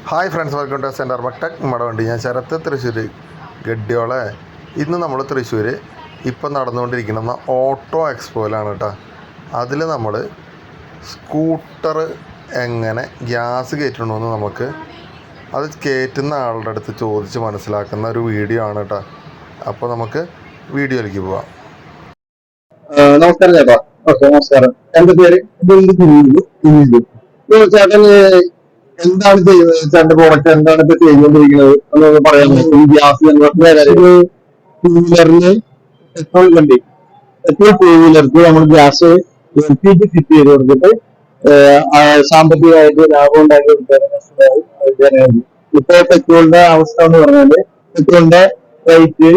Hi friends, welcome to centre ബക്ടക് മടവണ്ടി. ഞാൻ ശരത്ത്, തൃശ്ശൂർ ഗഡ്ഡിയോളെ. ഇന്ന് നമ്മൾ തൃശ്ശൂർ ഇപ്പം നടന്നുകൊണ്ടിരിക്കുന്ന ഓട്ടോ എക്സ്പോയിലാണ് കേട്ടോ. അതിൽ നമ്മൾ സ്കൂട്ടർ എങ്ങനെ ഗ്യാസ് കയറ്റണമെന്ന് നമുക്ക് അത് കയറ്റുന്ന ആളുടെ അടുത്ത് ചോദിച്ച് മനസ്സിലാക്കുന്ന ഒരു വീഡിയോ ആണ് കേട്ടോ. അപ്പോൾ നമുക്ക് വീഡിയോയിലേക്ക് പോവാം. നമസ്കാരം ചേട്ടാ. ഓക്കെ, നമസ്കാരം. എന്റെ പേര് ചേട്ടൻ എന്താണ് ചെയ്യുന്നത്? ചേട്ടന്റെ പ്രോഡക്റ്റ് എന്താണ് ഇപ്പൊ ചെയ്തുകൊണ്ടിരിക്കുന്നത് എന്നൊന്ന് പറയാമോ? ഈ ഗ്യാസ് ടൂ വീലറിന് പെട്രോൾ വണ്ടി, പെട്രോൾ ടൂ വീലർക്ക് നമ്മൾ ഗ്യാസ് LPG ഫിറ്റ് ചെയ്ത് കൊടുത്തിട്ട് സാമ്പത്തികമായിട്ട് ലാഭം ഉണ്ടാക്കി കൊടുക്കാനും ഇപ്പൊ പെട്രോളിന്റെ അവസ്ഥ എന്ന് പറഞ്ഞാല് പെട്രോളിന്റെ റേറ്റ്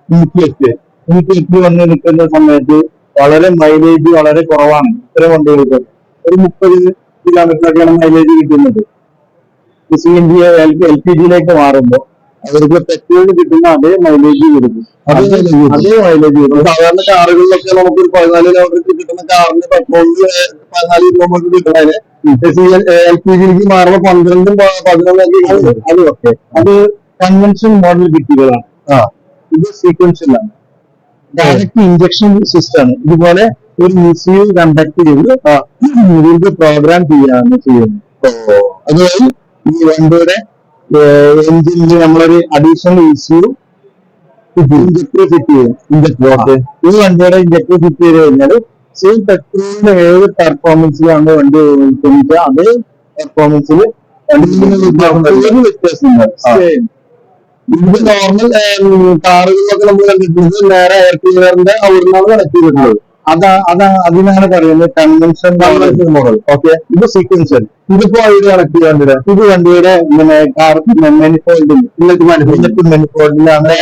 108 വന്ന് നിൽക്കുന്ന സമയത്ത് വളരെ മൈലേജ് വളരെ കുറവാണ്. ഇത്തരം വണ്ടികൾക്ക് ഒരു 30 കിലോമീറ്ററൊക്കെയാണ് മൈലേജ് കിട്ടുന്നത്. CNG LPGയിലേക്ക് മാറുമ്പോൾ അവർക്ക് പെട്രോളിന് കിട്ടുന്ന അതേ മൈലേജ് കൊടുക്കും. അതേ മൈലേജ് കിട്ടും. സാധാരണ കാറുകളിലൊക്കെ നമുക്ക് 14 കിലോമീറ്റർ കിട്ടുന്ന കാറിന് പെട്രോളിന് 14 കിലോമീറ്റർ കിട്ടുന്നതിന് LPGയിലേക്ക് മാറുമ്പോൾ 12-11 അത് ഓക്കെ. അത് കൺവെൻഷൻ മോഡൽ കിറ്റുകളാണ്. ഇത് സീക്വൻഷ്യലാണ്. ഡയറക്റ്റ് ഇഞ്ചക്ഷൻ സിസ്റ്റം ആണ്. ഇതുപോലെ ഒരു ECU കണ്ടക്ട് ചെയ്ത് ഇതിന്റെ പ്രോഗ്രാം ചെയ്യാണ് ചെയ്യുന്നത്. അതുവഴി ഈ വണ്ടിയുടെ എഞ്ചിനിൽ നമ്മളൊരു അഡീഷണൽ ECU ഇഞ്ചക്ടർ ഫിറ്റ് ചെയ്യും. ഈ വണ്ടിയുടെ ഇഞ്ചക്ടർ ഫിറ്റ് ചെയ്ത് കഴിഞ്ഞാൽ സെയിം പെട്രോളിന്റെ ഏത് പെർഫോമൻസിലാണ് വണ്ടി ഉപയോഗിക്കുന്നത് അതേ പെർഫോമൻസിൽ വ്യത്യാസമുണ്ട്. ഇത് നോർമൽ കാറുകളിലൊക്കെ നമ്മൾ കണ്ടിട്ടുള്ളത് നേരെ എയർ ക്ലീനറിന്റെ അവിടുന്നാണ് കണക്ട് ചെയ്തിട്ടുള്ളത്. അതിനാണ് പറയുന്നത് കൺവെൻഷൻ മോഡൽ. ഓക്കെ, ഇത് സീക്വൻഷ്യൽ. ഇതിപ്പോ ഇത് കണക്ട് ചെയ്യാൻ പറ്റില്ല. ഇത് വണ്ടിയുടെ കാർ മെനിഫോൾഡിൽ മെനിഫോൾഡിലാണ്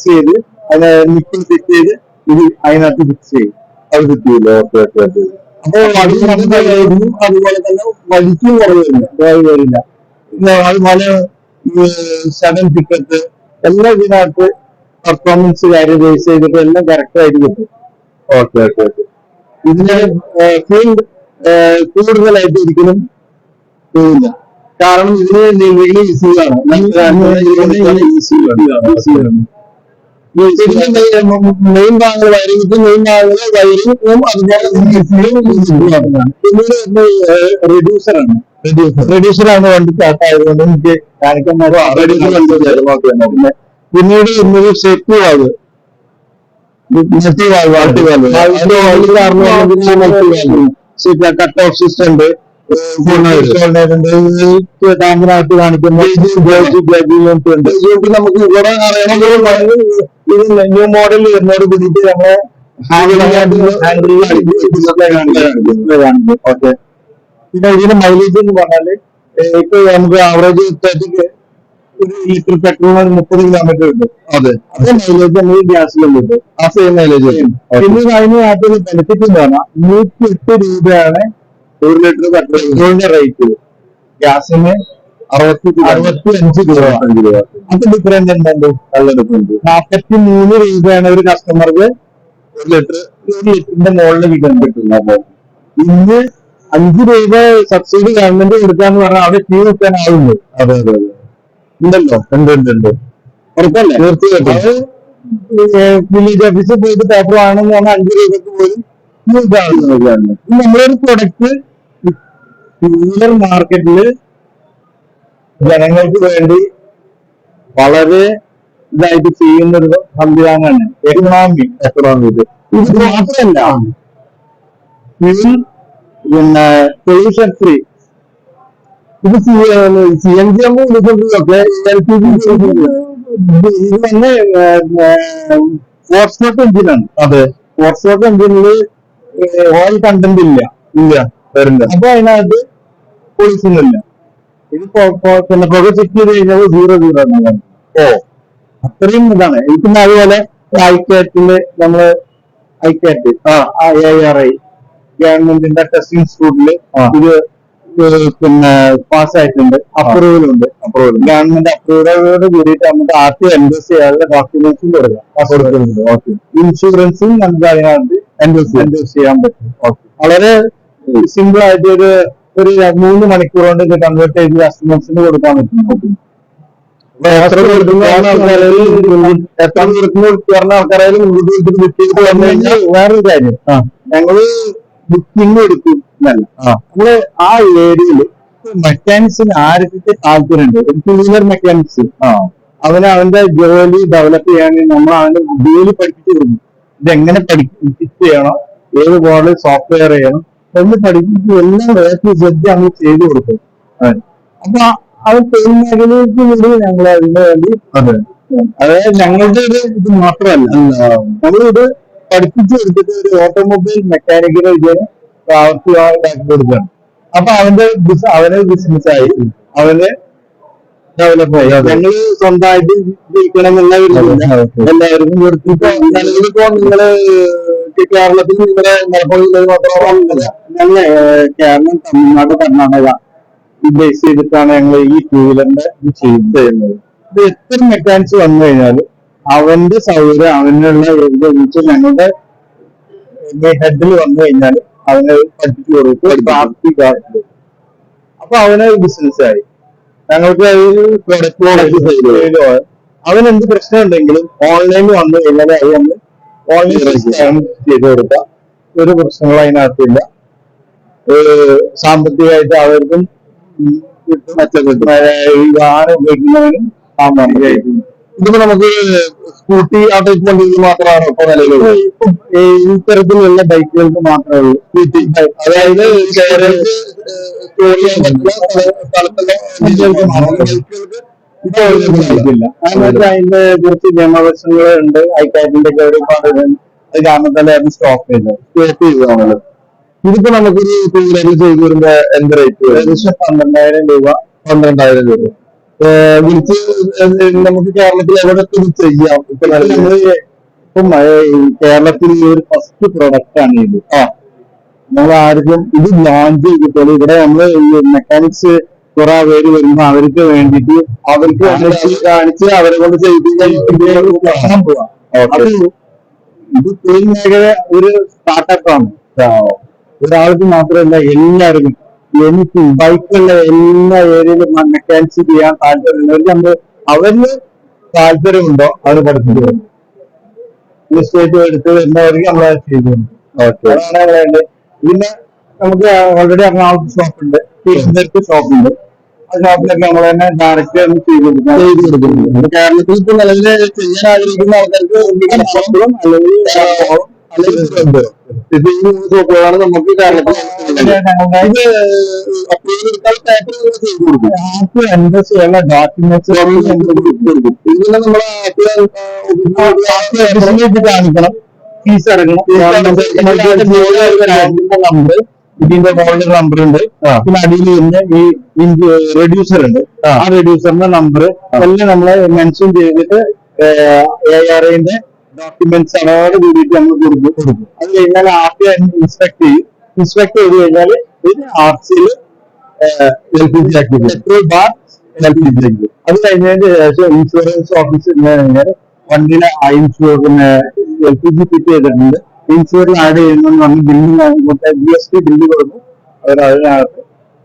ചെയ്ത് അതിനെ നിക്കിൾ ഫിറ്റ് ചെയ്ത് ഇത് അതിനകത്ത് ഫിക്സ് ചെയ്യും. അത് ഫിറ്റ് ചെയ്യില്ല. Okay okay okay. അപ്പൊ അതുപോലെ തന്നെ വലിക്കും കുറവില്ല. അതുപോലെ സഡൻ പിക്കപ്പ് എല്ലാം ഇതിനകത്ത് പെർഫോമൻസ് കാര്യം ബേസ് ചെയ്തിട്ട് എല്ലാം കറക്റ്റ് ആയിട്ട് കിട്ടും. Okay okay okay. ഇതിന് ഫീൽഡ് കൂടുതലായിട്ട് ഒരിക്കലും പോവില്ല. കാരണം ഇതിന് ഈസിയാണ്. മെയിൻ ഭാഗങ്ങൾ വയറിംഗ് മെയിൻ ഭാഗങ്ങൾ വയറിംഗും അതുപോലെ പിന്നീട് റെഡ്യൂസറാണ്. റെഡ്യൂസറാണ് വണ്ടി സ്റ്റാർട്ട് ആയതുകൊണ്ട് എനിക്ക് കാണിക്കാൻ പിന്നീട് ഇന്നത് safety valve cut off system ഉണ്ട്. ടാങ്കിനകത്ത് കാണിക്കുന്ന നമുക്ക് ഇവിടെ അറിയണമെങ്കിൽ ന്യൂ മോഡൽ വരുന്നതോട് കൂടിയിട്ട് നമ്മളെ ഓക്കെ. പിന്നെ ഇതിന് മൈലേജ് എന്ന് പറഞ്ഞാല് ഇപ്പൊ നമുക്ക് ആവറേജ് ഒരു ലിറ്റർ പെട്രോൾ 30 കിലോമീറ്റർ കിട്ടും. അതേ മൈലേജ് നമുക്ക് ഗ്യാസിലും കിട്ടും. ആ സെയിം മൈലേജ് കിട്ടും. പിന്നെ അതിനകത്തൊരു ബെനിഫിറ്റ് എന്ന് പറഞ്ഞാൽ 108 രൂപയാണ് 1 ലിറ്റർ പെട്രോളിന്റെ റേറ്റ്. ഗ്യാസിന് 65 രൂപ. അത് ഡിഫറൻസ് എന്തുണ്ട്? നല്ല ഡിഫറൻസ്. 43 രൂപയാണ് ഒരു കസ്റ്റമർക്ക് 1 ലിറ്ററിന്റെ മുകളിൽ കിട്ടുന്നത്. ഇന്ന് 5 രൂപ സബ്സിഡി ഗവൺമെന്റ് കൊടുക്കാന്ന് പറഞ്ഞാൽ അവിടെ ക്യൂ വെക്കാനാവുന്നു. അതെ അതെ അതെ ഉണ്ടല്ലോ. ഉണ്ട് ഉറപ്പല്ലേ? തീർച്ചയായിട്ടും. വില്ലേജ് ഓഫീസിൽ പോയിട്ട് പേപ്പർ വാങ്ങണമെന്ന് പറഞ്ഞാൽ 5 രൂപക്ക് പോലും ക്യൂ ഇതാവുന്നതാണ്. നമ്മളൊരു പ്രൊഡക്റ്റ് റൂറൽ മാർക്കറ്റില് ജനങ്ങൾക്ക് വേണ്ടി വളരെ ഇതായിട്ട് ചെയ്യുന്ന ഒരു സംവിധാനമാണ് എക്കണോമി. ഇത് മാത്രമല്ല, പിന്നെ പൊല്യൂഷൻ ഫ്രീ. ഇത് CNG ഒക്കെ LPG ഇത് തന്നെ ഫോർസ്ട്രോക്ക് എഞ്ചിനാണ്. അതെ, ഫോർസ്ട്രോക്ക് എഞ്ചിനില് ഓയിൽ കണ്ടന്റ് ഇല്ല വരില്ല. അപ്പൊ അതിനകത്ത് പൊളിക്കുന്നില്ല. ഇത് പിന്നെ പുക ചെക്ക് ചെയ്ത് കഴിഞ്ഞാൽ 0 ആണ്. അത്രയും ഇതാണ്. പിന്നെ അതുപോലെ ഐക്യാറ്റില് നമ്മള് ഐക്യാറ്റ് ARI ഗവൺമെന്റിന്റെ ടെസ്റ്റിംഗ് ഇൻസ്റ്റിറ്റ്യൂട്ടില് ഇത് പിന്നെ പാസ്സായിട്ടുണ്ട്. അപ്രൂവലുണ്ട്. ഗവൺമെന്റ് അപ്രൂവലോട് കൂടിയിട്ട് നമുക്ക് RTO എൻഡോസ് ചെയ്യാനുള്ള ഡോക്യുമെന്റ്സും കൊടുക്കാം. ഇൻഷുറൻസും നമുക്ക് അതിനകത്ത് എൻഡോസ് ചെയ്യാൻ പറ്റും. വളരെ സിമ്പിൾ ആയിട്ട് ഒരു ഒരു 3 മണിക്കൂർ കൊണ്ട് ഇത് കൺവേർട്ട് ചെയ്ത് കസ്റ്റമേഴ്സിന് കൊടുക്കാൻ പറ്റും. എത്ര പറഞ്ഞ ആൾക്കാരായാലും വേറൊരു കാര്യം, ഞങ്ങള് ബുക്കിംഗ് എടുക്കും. നമ്മള് ആ ഏരിയയില് മെക്കാനിക്സിന് ആരൊക്കെ താല്പര്യമുണ്ട്, ഒരു ടൂ വീലർ മെക്കാനിക്സ് അവന് അവന്റെ ജോലി ഡെവലപ്പ് ചെയ്യാൻ നമ്മൾ അവന്റെ ജോലി പഠിപ്പിച്ചു കൊടുക്കും. ഇതെങ്ങനെ ഫിറ്റ് ചെയ്യണം, ഏത് മോഡൽ സോഫ്റ്റ്വെയർ ചെയ്യണം എന്ന് പഠിപ്പിച്ച് എല്ലാം ശ്രദ്ധ നമ്മൾ ചെയ്തു കൊടുക്കും. അപ്പൊ അത് തൊഴിൽ മേഖലയ്ക്ക് വേണ്ടി ഞങ്ങൾ അതിന് വേണ്ടി അതായത് ഞങ്ങളുടെ ഒരു ഇത് മാത്രമല്ല, നമ്മളിത് പഠിപ്പിച്ചു കൊടുത്തിട്ട് ഒരു ഓട്ടോമൊബൈൽ മെക്കാനിക്കിനെ ഇതിന് പ്രാവർത്തികമാക്കി കൊടുക്കുകയാണ്. അപ്പൊ അവന്റെ ബിസിനസ്സായി, അവന് ഡെവലപ്പായി. ഞങ്ങള് സ്വന്തമായിട്ട് ജയിക്കണം എന്നുള്ള എല്ലാവർക്കും കൊടുത്തിട്ട് നിലവിലിപ്പോ നിങ്ങള് കേരളത്തിൽ നിങ്ങളുടെ മലപ്പുറം മാത്രമല്ല, ഞങ്ങൾ കേരളം, തമിഴ്നാട്, കർണാടക ബേസ് ചെയ്തിട്ടാണ് ഞങ്ങൾ ഈ ടൂ വീലറിന്റെ ചെയ്യുന്നത്. ഇത് എത്ര മെക്കാനിക്സ് വന്നു കഴിഞ്ഞാൽ അവന്റെ സൗകര്യം അവനുള്ള ഞങ്ങളുടെ ഹെഡിൽ വന്നു കഴിഞ്ഞാൽ അവനെ പഠിപ്പിച്ചു കൊടുക്കും. അപ്പൊ അവന് ബിസിനസ്സായി. ഞങ്ങൾക്ക് പ്രൊഡക്റ്റ് അവൻ എന്ത് പ്രശ്നം ഉണ്ടെങ്കിലും ഓൺലൈനിൽ വന്നു കഴിഞ്ഞാൽ അത് നമ്മൾ ഓൺലൈൻ ചെയ്ത് കൊടുക്കാം. ഒരു പ്രശ്നങ്ങളും അതിനകത്തില്ല. സാമ്പത്തികമായിട്ട് അവർക്കും മെച്ചപ്പെട്ടു, ഈ വാഹനം ഉപയോഗിക്കുന്നവനും സാമ്പത്തികമായിട്ടും. ഇതിപ്പോ നമുക്ക് സ്കൂട്ടി ആ ടൈപ്പ് വണ്ടികൾ മാത്രമാണോ ഇപ്പൊ നിലവിൽ? ഇത്തരത്തിലുള്ള ബൈക്കുകൾക്ക് മാത്രമേ ഉള്ളൂ സ്കൂട്ടി. അതായത് ഇല്ല. അതിന്റെ കുറച്ച് നിയമവശങ്ങൾ ഉണ്ട്. ഐക്കാറ്റിന്റെ ഒക്കെ ഒരുപാട് അത് കാരണം തന്നെ അത് സ്റ്റോപ്പ് ചെയ്തതാണല്ലോ. ഇതിപ്പോ നമുക്കൊരു ടൂ വീലറിൽ ചെയ്ത് വരുമ്പോ എന്ത് റേറ്റ്? ഏകദേശം 12,000 രൂപ. വിളിച്ച് നമുക്ക് കേരളത്തിൽ എവിടെ ചെയ്യാം? ഇപ്പൊ കേരളത്തിൽ ഈ ഒരു ഫസ്റ്റ് പ്രൊഡക്റ്റ് ആണ് ഇത്. നമ്മൾ ആർക്കും ഇത് ലോഞ്ച് ചെയ്തിട്ടുള്ളൂ. ഇവിടെ നമ്മള് മെക്കാനിക്സ് കുറെ പേര് വരുമ്പോ അവർക്ക് വേണ്ടിയിട്ട് അവർക്ക് കാണിച്ച് അവരെ കൊണ്ട് ചെയ്യിപ്പിക്കാൻ പോവാം. അത് ഇത് തൊഴിൽ മേഖല ഒരു സ്റ്റാർട്ടപ്പാണ്. ഒരാൾക്ക് മാത്രമല്ല, എല്ലാവർക്കും. എനിക്ക് ബൈക്കുള്ള എല്ലാ ഏരിയയിലും മെക്കാനിക്സ് ചെയ്യാൻ താല്പര്യമുള്ളവർക്ക് നമ്മൾ അവരിന് താല്പര്യമുണ്ടോ അത് പഠിപ്പിച്ചു സ്റ്റേറ്റ് എടുത്ത് വരുന്നവർക്ക് നമ്മൾ ചെയ്തു കൊടുക്കും. അതാണ് വേണ്ടത്. പിന്നെ നമുക്ക് ഓൾറെഡി എറണാകുളത്ത് ഷോപ്പുണ്ട്, തിരുവനന്തപുരത്ത് ഷോപ്പുണ്ട്. ആ ഷോപ്പിലൊക്കെ നമ്മൾ തന്നെ ഡയറക്റ്റ് ചെയ്ത് കൊടുക്കുന്നുണ്ട്. കേരളത്തിൽ ഇപ്പൊ നിലവിൽ ചെയ്യാൻ ആഗ്രഹിക്കുന്ന ആൾക്കാർക്ക് അല്ലെങ്കിൽ ഇത് ഈ 3 ഷോപ്പുകളാണ് നമുക്ക് കേരളത്തിൽ. ഡോക്യുമെന്റ്സ് കാണിക്കണം, ഫീസ് അടക്കണം. നമ്പർ, ഇതിന്റെ മോഡൽ നമ്പർ ഉണ്ട്. പിന്നെ അടിയിൽ തന്നെ ഈ റെഡ്യൂസർ ഉണ്ട്. ആ റെഡ്യൂസറിന്റെ നമ്പർ എല്ലാം നമ്മളെ മെൻഷൻ ചെയ്തിട്ട് ARIന്റെ ഡോക്യുമെന്റ്സ് അതോട് കൂടിയിട്ട് നമ്മൾ കൊടുക്കും. അത് കഴിഞ്ഞാൽ ആദ്യം ഇൻസ്പെക്ട് ചെയ്യും. ഇൻസ്പെക്ട് ചെയ്ത് കഴിഞ്ഞാൽ ഇത് RCയിൽ LPG ആക്കി പെട്രോൾ ബാർ LPG ആക്കി. അത് കഴിഞ്ഞതിന് ശേഷം ഇൻഷുറൻസ് ഓഫീസിൽ കഴിഞ്ഞാൽ വണ്ടിയിലെ പിന്നെ LPG ഫിറ്റ് ചെയ്തിട്ടുണ്ട്, ഇൻഷുറൻസ് ആഡ് ചെയ്യുന്നെന്ന് പറഞ്ഞ് ബില്ലിങ് GST ബില്ല് കൊടുക്കും. അവർ അതിനകത്ത്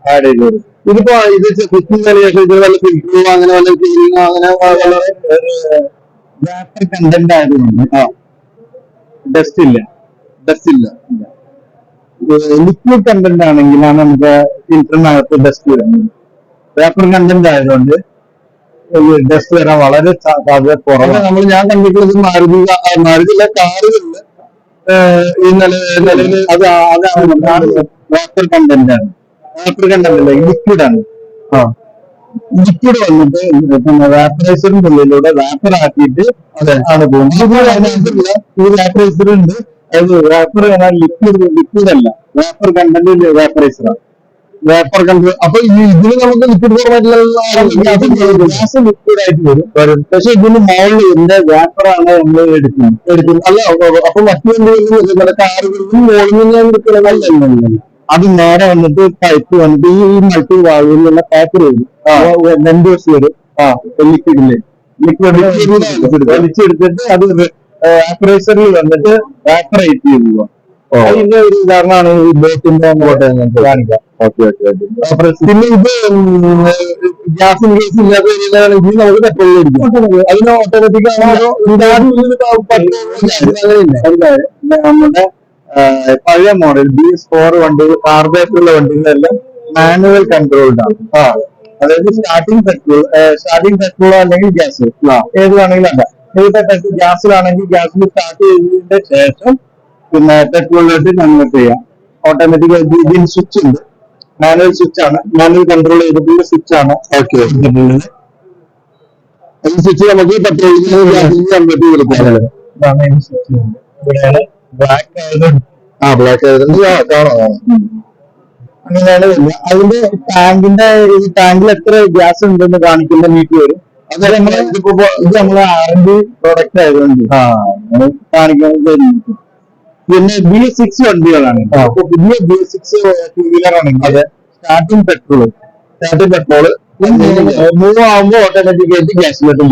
ആഡ് ചെയ്ത് കൊടുക്കും. ഇതിപ്പോ ഇത് ഫിറ്റിംഗ് ശേഷം ഇത് വല്ല ഫിൽറ്ററോ അങ്ങനെ വല്ല ക്ലീനിങ്ങോ അങ്ങനെ വേപ്പർ കണ്ടന്റ് ആയതുകൊണ്ട് ഡസ്റ്റ് ഇല്ല. ലിക്വിഡ് കണ്ടന്റ് ആണെങ്കിലാണ് നമുക്ക് ഫിൽറ്ററിനകത്ത് ഡസ്റ്റ് വരുന്നത്. വേപ്പർ കണ്ടന്റ് ആയതുകൊണ്ട് ഡസ്റ്റ് വരാൻ വളരെ സാധ്യത കുറവാണ്. ഞാൻ കണ്ടിട്ടുള്ളത് മാരുതിയിലെ കാറുകളില് ഈ നിലവിൽ അതാണ് വേപ്പർ കണ്ടന്റ് ആണ്. വേപ്പർ കണ്ടന്റ് അല്ല, ലിക്വിഡ് ആണ്. ലിക്വിഡ് വന്നിട്ട് വാപ്പറൈസറിന്റെ ഉള്ളിലൂടെ വാപ്പർ ആക്കിയിട്ട് ആണ് പോകുന്നത്. ഈ വാപ്പറൈസർ ഉണ്ട്, അത് വാപ്പർ ലിക്വിഡ് അല്ല, വാപ്പർ കണ്ടന്റ് വാപ്പറൈസറാണ്. Vapour content. അപ്പൊ ഇതിന് നമുക്ക് ലിക്വിഡ് ഫോർമാറ്റിലുള്ള ലിക്വിഡ് ആയിട്ട് വരും. പക്ഷെ ഇതിന് മുകളിൽ ഇതിന്റെ വേപ്പറാണ് നമ്മൾ എടുക്കുന്നത്. അല്ല, അപ്പൊ മറ്റു എന്തെങ്കിലും കാറുകളിലും മുകളിൽ നിന്ന് ഞാൻ എടുക്കണമെന്നല്ല. അത് നേരെ വന്നിട്ട് പൈപ്പ് വന്നിട്ട് ഈ മൾട്ടി വാൽവിലുള്ള പേപ്പർ വരും, വെൻഡേഴ്സ് വരും. ലിക്വിഡ് വലിച്ചെടുത്തിട്ട് അത് വാപ്പറൈസറിൽ വന്നിട്ട് വാപ്പറേറ്റ് ചെയ്യുക. അതിന്റെ ഒരു ഉദാഹരണമാണ് ഈ ബോട്ടിന്റെ കാണിക്കാം. പിന്നെ ഇത് ഗ്യാസ് ഇൻകേസ് ഇല്ലാത്ത നമുക്ക് പെട്രോൾ മേടിക്കും. അതിന് ഓട്ടോമാറ്റിക് നമ്മുടെ പഴയ മോഡൽ BS4 വണ്ടികൾ, കാർബേറ്ററുള്ള വണ്ടികളെല്ലാം മാനുവൽ കൺട്രോൾഡ് ആണ്. അതായത് സ്റ്റാർട്ടിംഗ് പെട്രോളോ അല്ലെങ്കിൽ ഗ്യാസ് ഏത് വേണമെങ്കിലും അല്ല. ഏത് ഗ്യാസിലാണെങ്കിൽ ഗ്യാസിൽ സ്റ്റാർട്ട് ചെയ്തതിന്റെ ശേഷം പിന്നെ പെട്രോളിലോട്ട് കൺവേർട്ട് ചെയ്യാം. ഓട്ടോമാറ്റിക് ഇതിന് സ്വിച്ച് ഉണ്ട്, മാനുവൽ സ്വിച്ച് ആണ്, മാനുവൽ കൺട്രോൾ ചെയ്തിട്ടുള്ള സ്വിച്ച് ആണ്. ഈ സ്വിച്ച് നമുക്ക് പെട്രോളിന് ഗ്യാസിന് കൺവേർട്ട് ചെയ്തെടുക്കാം. ഇതാണ് ഈ സ്വിച്ച്. ഇവിടെയാണ് ബ്ലാക്ക് ആയതുകൊണ്ട് കാണാം. അങ്ങനെയാണ് വരുന്നത്. അതിന്റെ ടാങ്കിൽ എത്ര ഗ്യാസ് ഉണ്ടെന്ന് കാണിക്കുന്ന മീറ്റർ വരും. അത് ഇത് നമ്മളെ R&D പ്രോഡക്റ്റ് ആയതുകൊണ്ട് കാണിക്കാൻ. പിന്നെ BS6 വണ്ടികളാണ്. അപ്പൊ പുതിയ BS6 ടൂ വീലർ ആണെങ്കിൽ അത് സ്റ്റാർട്ടിംഗ് പെട്രോള് മൂവ് ആകുമ്പോൾ ഓട്ടോമാറ്റിക് ആയിട്ട് ഗ്യാസിലോട്ട്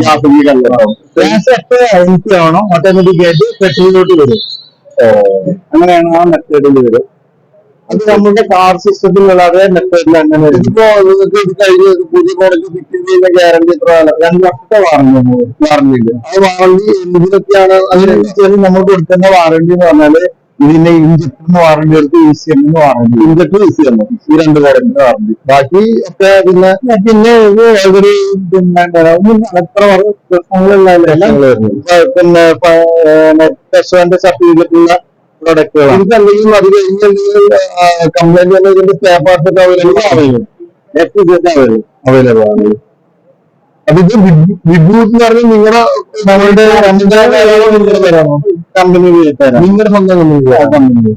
ഗ്യാസ് എത്ര എംറ്റി ആവണോ ഓട്ടോമാറ്റിക് ആയിട്ട് പെട്രോളിലോട്ട് വരും. അങ്ങനെയാണ് ആ മെത്തേഡിൽ വരും. അത് നമ്മുടെ കാർ സിസ്റ്റത്തിലുള്ള അതേ മെത്തേഡിൽ അങ്ങനെ വരും. ഇപ്പോ നിങ്ങൾക്ക് ഇത് കഴിഞ്ഞ് പുതിയ പ്രോഡക്റ്റ് ഫിറ്റ് ചെയ്യുന്ന ഗ്യാരണ്ടി എത്ര 2 വർഷത്തെ വാറണ്ടി ഉണ്ട്. ആ വാറണ്ടി ഇതിനൊക്കെയാണ്. അതിനനുസരിച്ച് നമ്മൾ കൊടുക്കുന്ന വാറണ്ടി എന്ന് പറഞ്ഞാല് ഇതിന്റെ ഇഞ്ചക്ടറിന് വാറണ്ടി എടുത്ത് ECM വാറണ്ടി, ഇഞ്ചക്ടർ ECM ഈ 2 പ്രോഡക്റ്റിന് വാറണ്ടി. ബാക്കി ഒക്കെ പിന്നെ ഒരു അത്ര പ്രശ്നങ്ങളില്ല. സർട്ടിഫിക്കറ്റുള്ള പ്രൊഡക്റ്റുകളാണ്. ഇതല്ലെങ്കിൽ അത് കഴിഞ്ഞെങ്കിൽ കംപ്ലൈന്റ് തന്നെ ഇതിന്റെ സ്പെയർ പാർട്സ് ഒക്കെ അവൈലബിൾ ആണ്. അപ്പൊ ഇത് വിഭൂത്ത് എന്ന് പറഞ്ഞാൽ നമ്മളുടെ കമ്പനി നിങ്ങളുടെ സ്വന്തം കമ്പനി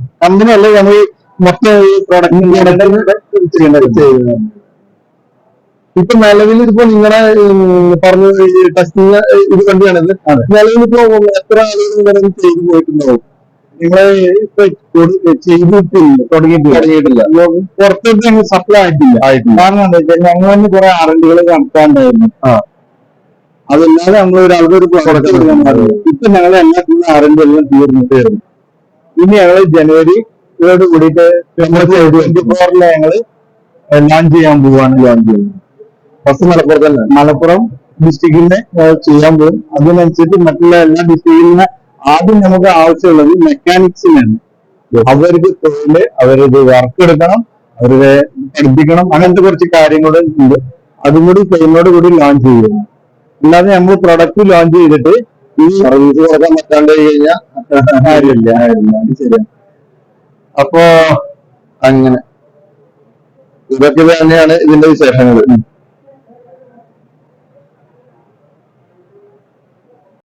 അല്ല, നമ്മൾ മൊത്തം ഈ പ്രോഡക്റ്റ് ഇപ്പൊ നിലവിൽ ഇപ്പൊ നിങ്ങളെ പറഞ്ഞ ടെസ്റ്റിംഗ് ഇത് കണ്ടുകയാണെങ്കിൽ നിലവിലിപ്പോ എത്ര ആളുകൾ ചെയ്തു പോയിട്ടുണ്ടാവും? നിങ്ങളെ ഇപ്പൊ തുടങ്ങിയിട്ടില്ല. പുറത്തോട്ട് ഞങ്ങൾ സപ്ലൈ ആയിട്ടില്ല. കാരണം എന്താ വെച്ചാൽ ഞങ്ങൾ തന്നെ കുറെ R&Dകൾ നടത്താണ്ടായിരുന്നു. അതല്ലാതെ നമ്മൾ ഒരാൾക്കൊരു പ്രൊഡക്റ്റ് കൊടുക്കാൻ പാടില്ല. ഇപ്പൊ ഞങ്ങൾ എല്ലാത്തിനും R&D എല്ലാം തീർന്നിട്ടായിരുന്നു. ഇനി ഞങ്ങള് ജനുവരിയോട് കൂടിയിട്ട് 2024 ഞങ്ങള് ലോഞ്ച് ചെയ്യാൻ പോവാണ്. ഫസ്റ്റ് മലപ്പുറം ഡിസ്ട്രിക്റ്റിനെ ചെയ്യാൻ പോകും. അതിനനുസരിച്ച് മറ്റുള്ള എല്ലാ ഡിസ്ട്രിക്റ്റിനെ ആദ്യം നമുക്ക് ആവശ്യമുള്ളത് മെക്കാനിക്സിനാണ്. അവർക്ക് തൊഴില്, അവരത് വർക്ക് എടുക്കണം, അവരെ പഠിപ്പിക്കണം, അങ്ങനത്തെ കുറച്ച് കാര്യങ്ങളും ഉണ്ട്. അതും കൂടി ചെയ്യുന്നതോട് കൂടി ലോഞ്ച് ചെയ്യുന്നു. അല്ലാതെ നമ്മൾ പ്രൊഡക്റ്റ് ലോഞ്ച് ചെയ്തിട്ട് ഈ സർവീസ് കൊടുക്കാൻ പറ്റാണ്ട് കഴിഞ്ഞാൽ കാര്യമില്ല. ശരിയാണ്. അപ്പോ അങ്ങനെ ഇതൊക്കെ തന്നെയാണ് ഇതിന്റെ വിശേഷങ്ങൾ.